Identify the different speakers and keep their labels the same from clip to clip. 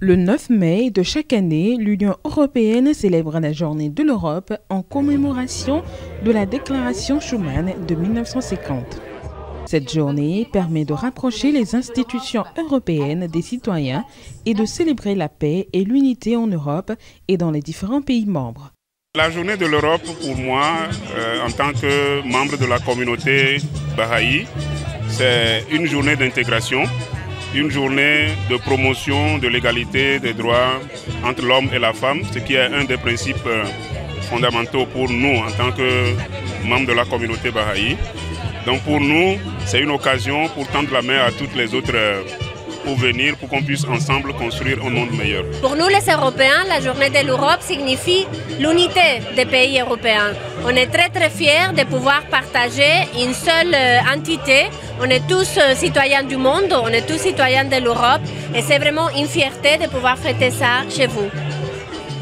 Speaker 1: Le 9 mai de chaque année, l'Union européenne célèbre la Journée de l'Europe en commémoration de la Déclaration Schuman de 1950. Cette journée permet de rapprocher les institutions européennes des citoyens et de célébrer la paix et l'unité en Europe et dans les différents pays membres.
Speaker 2: La Journée de l'Europe, pour moi, en tant que membre de la communauté Baha'i, c'est une journée d'intégration. Une journée de promotion de l'égalité des droits entre l'homme et la femme, ce qui est un des principes fondamentaux pour nous en tant que membres de la communauté Baha'i. Donc pour nous, c'est une occasion pour tendre la main à toutes les autres pour venir, pour qu'on puisse ensemble construire un monde meilleur.
Speaker 3: Pour nous les Européens, la journée de l'Europe signifie l'unité des pays européens. On est très fiers de pouvoir partager une seule entité. On est tous citoyens du monde, on est tous citoyens de l'Europe et c'est vraiment une fierté de pouvoir fêter ça chez vous.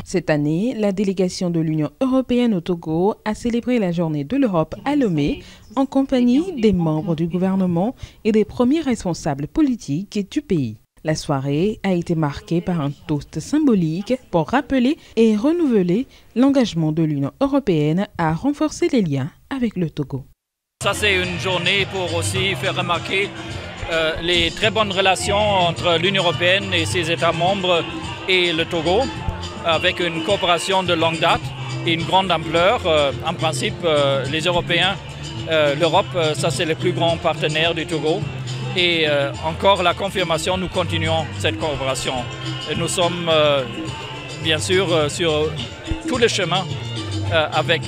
Speaker 1: Cette année, la délégation de l'Union européenne au Togo a célébré la Journée de l'Europe à Lomé en compagnie des membres du gouvernement et des premiers responsables politiques du pays. La soirée a été marquée par un toast symbolique pour rappeler et renouveler l'engagement de l'Union européenne à renforcer les liens avec le Togo.
Speaker 4: Ça, c'est une journée pour aussi faire remarquer les très bonnes relations entre l'Union européenne et ses États membres et le Togo, avec une coopération de longue date et une grande ampleur. En principe, les Européens, l'Europe, ça c'est le plus grand partenaire du Togo. Et encore la confirmation, nous continuons cette coopération. Et nous sommes bien sûr sur tous les chemins avec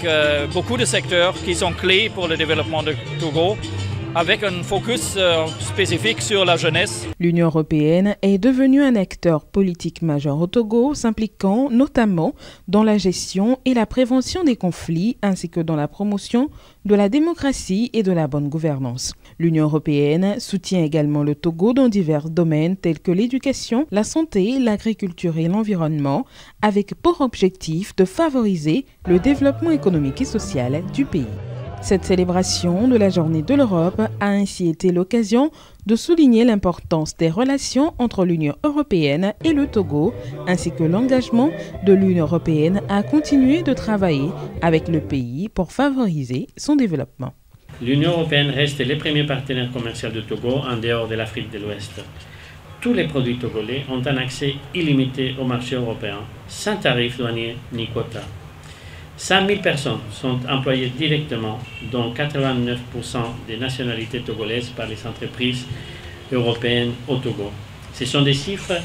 Speaker 4: beaucoup de secteurs qui sont clés pour le développement du Togo, avec un focus spécifique sur la jeunesse.
Speaker 1: L'Union européenne est devenue un acteur politique majeur au Togo, s'impliquant notamment dans la gestion et la prévention des conflits, ainsi que dans la promotion de la démocratie et de la bonne gouvernance. L'Union européenne soutient également le Togo dans divers domaines tels que l'éducation, la santé, l'agriculture et l'environnement, avec pour objectif de favoriser le développement économique et social du pays. Cette célébration de la Journée de l'Europe a ainsi été l'occasion de souligner l'importance des relations entre l'Union européenne et le Togo, ainsi que l'engagement de l'Union européenne à continuer de travailler avec le pays pour favoriser son développement.
Speaker 5: L'Union européenne reste le premier partenaire commercial du Togo en dehors de l'Afrique de l'Ouest. Tous les produits togolais ont un accès illimité au marché européen, sans tarif douanier ni quota. 100 000 personnes sont employées directement, dont 89% des nationalités togolaises par les entreprises européennes au Togo. Ce sont des chiffres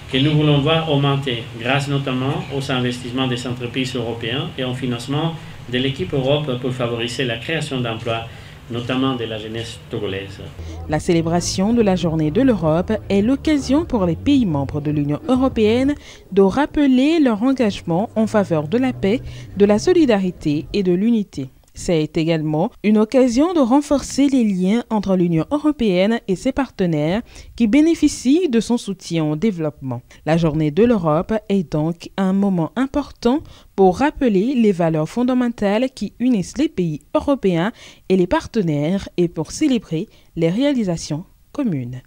Speaker 5: que nous voulons voir augmenter grâce notamment aux investissements des entreprises européennes et au financement de l'équipe Europe pour favoriser la création d'emplois, notamment de la jeunesse togolaise.
Speaker 1: La célébration de la Journée de l'Europe est l'occasion pour les pays membres de l'Union européenne de rappeler leur engagement en faveur de la paix, de la solidarité et de l'unité. C'est également une occasion de renforcer les liens entre l'Union européenne et ses partenaires qui bénéficient de son soutien au développement. La Journée de l'Europe est donc un moment important pour rappeler les valeurs fondamentales qui unissent les pays européens et les partenaires et pour célébrer les réalisations communes.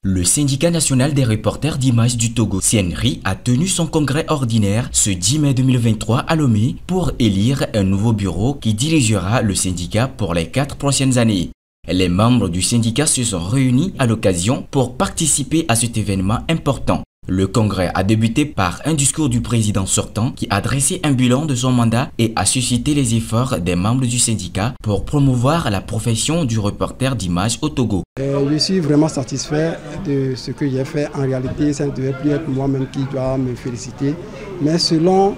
Speaker 6: Le syndicat national des reporters d'images du Togo, CNRI, a tenu son congrès ordinaire ce 10 mai 2023 à Lomé pour élire un nouveau bureau qui dirigera le syndicat pour les 4 prochaines années. Les membres du syndicat se sont réunis à l'occasion pour participer à cet événement important. Le congrès a débuté par un discours du président sortant qui a dressé un bilan de son mandat et a suscité les efforts des membres du syndicat pour promouvoir la profession du reporter d'images au Togo.
Speaker 7: Je suis vraiment satisfait de ce que j'ai fait. En réalité, ça ne devait plus être moi-même qui dois me féliciter. Mais selon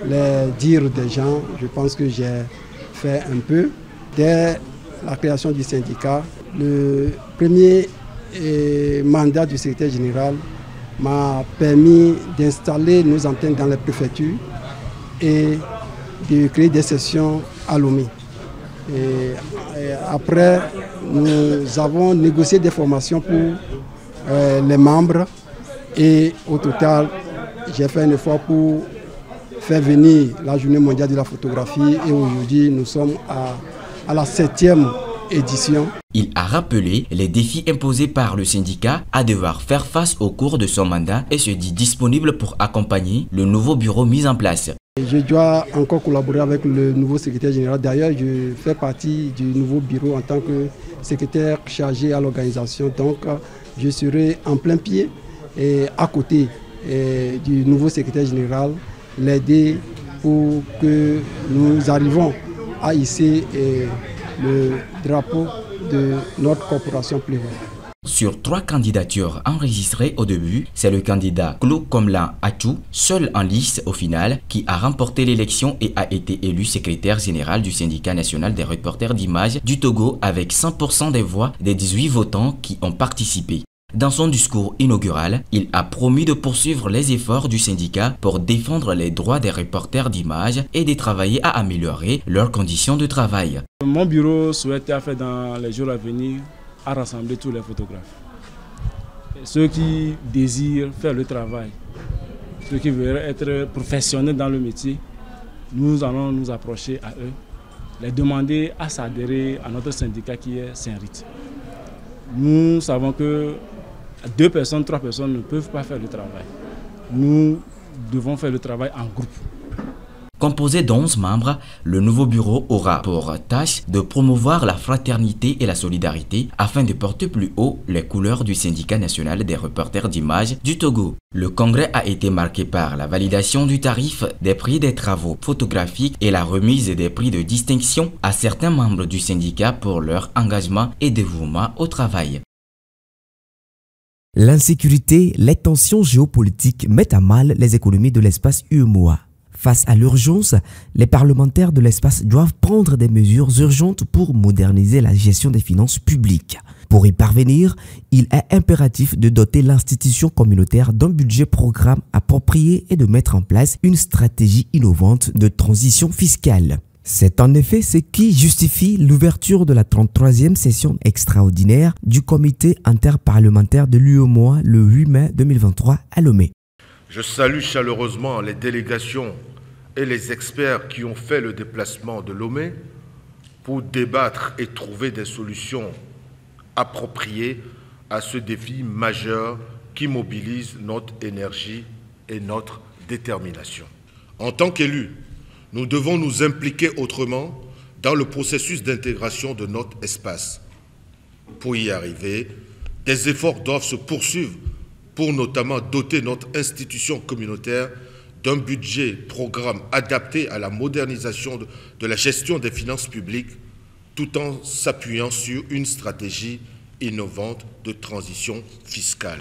Speaker 7: les dires des gens, je pense que j'ai fait un peu. Dès la création du syndicat, le premier mandat du secrétaire général m'a permis d'installer nos antennes dans les préfectures et de créer des sessions à Lomé. Et après, nous avons négocié des formations pour les membres et au total, j'ai fait un effort pour faire venir la Journée mondiale de la photographie et aujourd'hui, nous sommes à la 7e édition.
Speaker 6: Il a rappelé les défis imposés par le syndicat à devoir faire face au cours de son mandat et se dit disponible pour accompagner le nouveau bureau mis en place.
Speaker 7: Je dois encore collaborer avec le nouveau secrétaire général. D'ailleurs, je fais partie du nouveau bureau en tant que secrétaire chargé à l'organisation. Donc, je serai en plein pied et à côté du nouveau secrétaire général, l'aider pour que nous arrivons à hisser le drapeau de notre corporation privée.
Speaker 6: Sur 3 candidatures enregistrées au début, c'est le candidat Klou Komlan Achou, seul en liste au final, qui a remporté l'élection et a été élu secrétaire général du syndicat national des reporters d'images du Togo avec 100% des voix des 18 votants qui ont participé. Dans son discours inaugural, il a promis de poursuivre les efforts du syndicat pour défendre les droits des reporters d'images et de travailler à améliorer leurs conditions de travail.
Speaker 8: Mon bureau souhaite faire dans les jours à venir à rassembler tous les photographes. Ceux qui désirent faire le travail, ceux qui veulent être professionnels dans le métier, nous allons nous approcher à eux, les demander à s'adhérer à notre syndicat qui est Saint-Rite. Nous savons que 2 personnes, 3 personnes ne peuvent pas faire le travail. Nous devons faire le travail en groupe.
Speaker 6: Composé d'11 membres, le nouveau bureau aura pour tâche de promouvoir la fraternité et la solidarité afin de porter plus haut les couleurs du syndicat national des reporters d'images du Togo. Le congrès a été marqué par la validation du tarif des prix des travaux photographiques et la remise des prix de distinction à certains membres du syndicat pour leur engagement et dévouement au travail.
Speaker 9: L'insécurité, les tensions géopolitiques mettent à mal les économies de l'espace UEMOA. Face à l'urgence, les parlementaires de l'espace doivent prendre des mesures urgentes pour moderniser la gestion des finances publiques. Pour y parvenir, il est impératif de doter l'institution communautaire d'un budget programme approprié et de mettre en place une stratégie innovante de transition fiscale. C'est en effet ce qui justifie l'ouverture de la 33e session extraordinaire du comité interparlementaire de l'UEMOA le 8 mai 2023 à Lomé.
Speaker 10: Je salue chaleureusement les délégations et les experts qui ont fait le déplacement de Lomé pour débattre et trouver des solutions appropriées à ce défi majeur qui mobilise notre énergie et notre détermination. En tant qu'élus, nous devons nous impliquer autrement dans le processus d'intégration de notre espace. Pour y arriver, des efforts doivent se poursuivre pour notamment doter notre institution communautaire d'un budget programme adapté à la modernisation de la gestion des finances publiques, tout en s'appuyant sur une stratégie innovante de transition fiscale.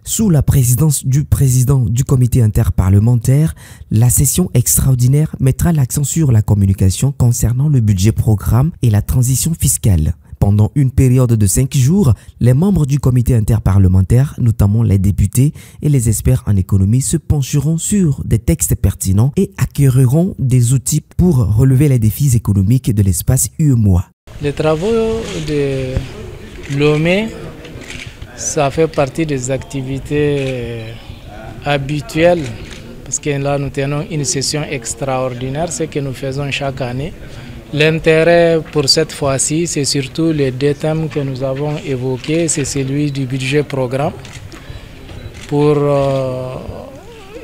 Speaker 9: Sous la présidence du président du comité interparlementaire, la session extraordinaire mettra l'accent sur la communication concernant le budget programme et la transition fiscale. Pendant une période de 5 jours, les membres du comité interparlementaire, notamment les députés et les experts en économie, se pencheront sur des textes pertinents et acquériront des outils pour relever les défis économiques de l'espace UEMOA.
Speaker 11: Les travaux de Lomé, ça fait partie des activités habituelles parce que là nous tenons une session extraordinaire, ce que nous faisons chaque année. L'intérêt pour cette fois-ci, c'est surtout les 2 thèmes que nous avons évoqués, c'est celui du budget programme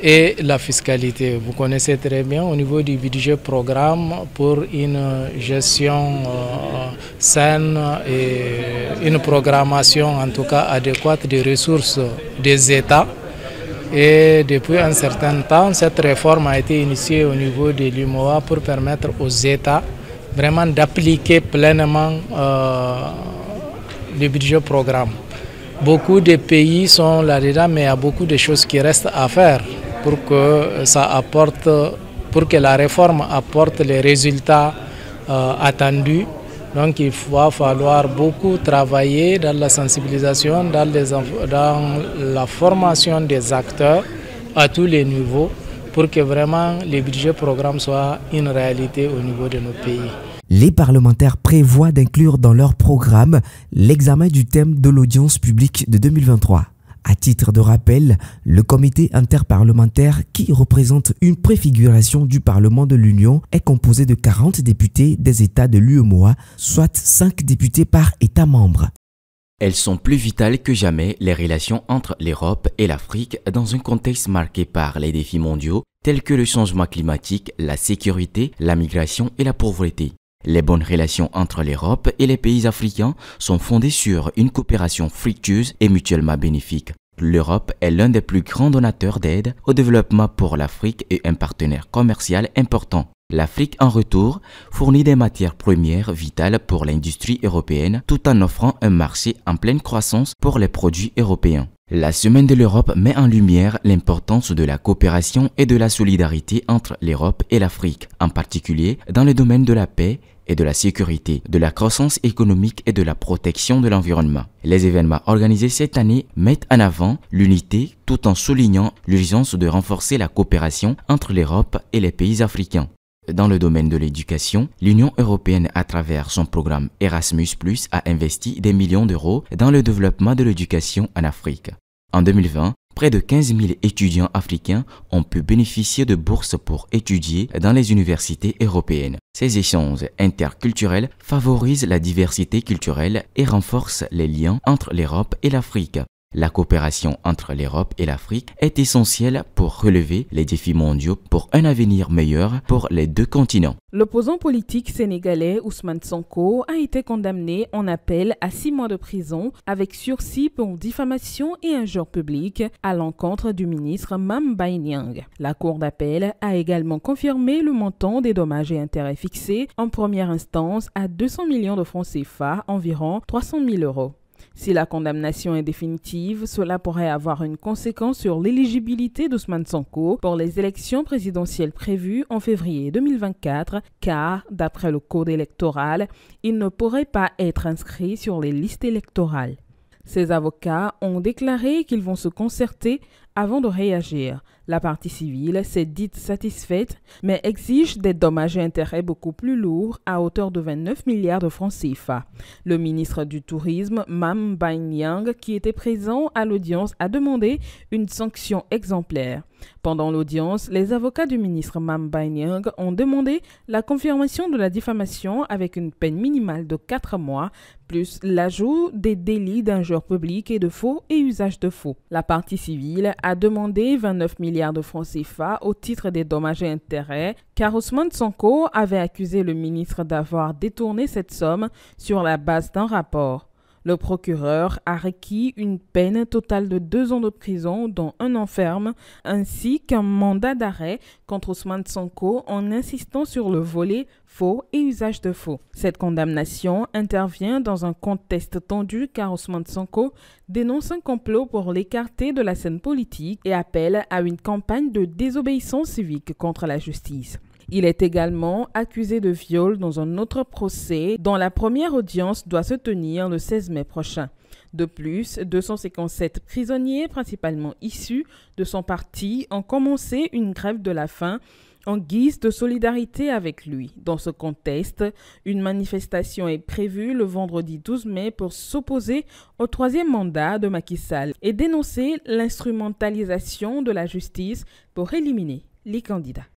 Speaker 11: et la fiscalité. Vous connaissez très bien au niveau du budget programme pour une gestion saine et une programmation en tout cas adéquate des ressources des États. Et depuis un certain temps, cette réforme a été initiée au niveau de l'UEMOA pour permettre aux États vraiment d'appliquer pleinement le budget programme. Beaucoup de pays sont là-dedans, mais il y a beaucoup de choses qui restent à faire pour que la réforme apporte les résultats attendus. Donc il va falloir beaucoup travailler dans la sensibilisation, dans la formation des acteurs à tous les niveaux pour que vraiment les budgets programmes soient une réalité au niveau de nos pays.
Speaker 9: Les parlementaires prévoient d'inclure dans leur programme l'examen du thème de l'audience publique de 2023. À titre de rappel, le comité interparlementaire qui représente une préfiguration du Parlement de l'Union est composé de 40 députés des États de l'UEMOA, soit 5 députés par État membre.
Speaker 6: Elles sont plus vitales que jamais, les relations entre l'Europe et l'Afrique dans un contexte marqué par les défis mondiaux tels que le changement climatique, la sécurité, la migration et la pauvreté. Les bonnes relations entre l'Europe et les pays africains sont fondées sur une coopération fructueuse et mutuellement bénéfique. L'Europe est l'un des plus grands donateurs d'aide au développement pour l'Afrique et un partenaire commercial important. L'Afrique, en retour, fournit des matières premières vitales pour l'industrie européenne tout en offrant un marché en pleine croissance pour les produits européens. La Semaine de l'Europe met en lumière l'importance de la coopération et de la solidarité entre l'Europe et l'Afrique, en particulier dans le domaine de la paix et de la sécurité, de la croissance économique et de la protection de l'environnement. Les événements organisés cette année mettent en avant l'unité tout en soulignant l'urgence de renforcer la coopération entre l'Europe et les pays africains. Dans le domaine de l'éducation, l'Union européenne, à travers son programme Erasmus+, a investi des millions d'euros dans le développement de l'éducation en Afrique. En 2020, près de 15 000 étudiants africains ont pu bénéficier de bourses pour étudier dans les universités européennes. Ces échanges interculturels favorisent la diversité culturelle et renforcent les liens entre l'Europe et l'Afrique. La coopération entre l'Europe et l'Afrique est essentielle pour relever les défis mondiaux pour un avenir meilleur pour les deux continents.
Speaker 1: L'opposant politique sénégalais Ousmane Sonko a été condamné en appel à 6 mois de prison avec sursis pour diffamation et injure publique à l'encontre du ministre Mame Mbaye Niang. La Cour d'appel a également confirmé le montant des dommages et intérêts fixés en première instance à 200 millions de francs CFA, environ 300 000 euros. Si la condamnation est définitive, cela pourrait avoir une conséquence sur l'éligibilité d'Ousmane Sonko pour les élections présidentielles prévues en février 2024, car, d'après le code électoral, il ne pourrait pas être inscrit sur les listes électorales. Ses avocats ont déclaré qu'ils vont se concerter avant de réagir. La partie civile s'est dite satisfaite, mais exige des dommages et intérêts beaucoup plus lourds à hauteur de 29 milliards de francs CFA. Le ministre du Tourisme, Mame Mbaye Niang, qui était présent à l'audience, a demandé une sanction exemplaire. Pendant l'audience, les avocats du ministre Mame Mbaye Niang ont demandé la confirmation de la diffamation avec une peine minimale de 4 mois, plus l'ajout des délits d'injure publique et de faux et usage de faux. La partie civile a demandé 29 milliards de francs CFA au titre des dommages et intérêts, car Ousmane Sonko avait accusé le ministre d'avoir détourné cette somme sur la base d'un rapport. Le procureur a requis une peine totale de 2 ans de prison, dont 1 an ferme, ainsi qu'un mandat d'arrêt contre Ousmane Sonko en insistant sur le volet faux et usage de faux. Cette condamnation intervient dans un contexte tendu car Ousmane Sonko dénonce un complot pour l'écarter de la scène politique et appelle à une campagne de désobéissance civique contre la justice. Il est également accusé de viol dans un autre procès dont la première audience doit se tenir le 16 mai prochain. De plus, 257 prisonniers, principalement issus de son parti, ont commencé une grève de la faim en guise de solidarité avec lui. Dans ce contexte, une manifestation est prévue le vendredi 12 mai pour s'opposer au 3e mandat de Macky Sall et dénoncer l'instrumentalisation de la justice pour éliminer les candidats.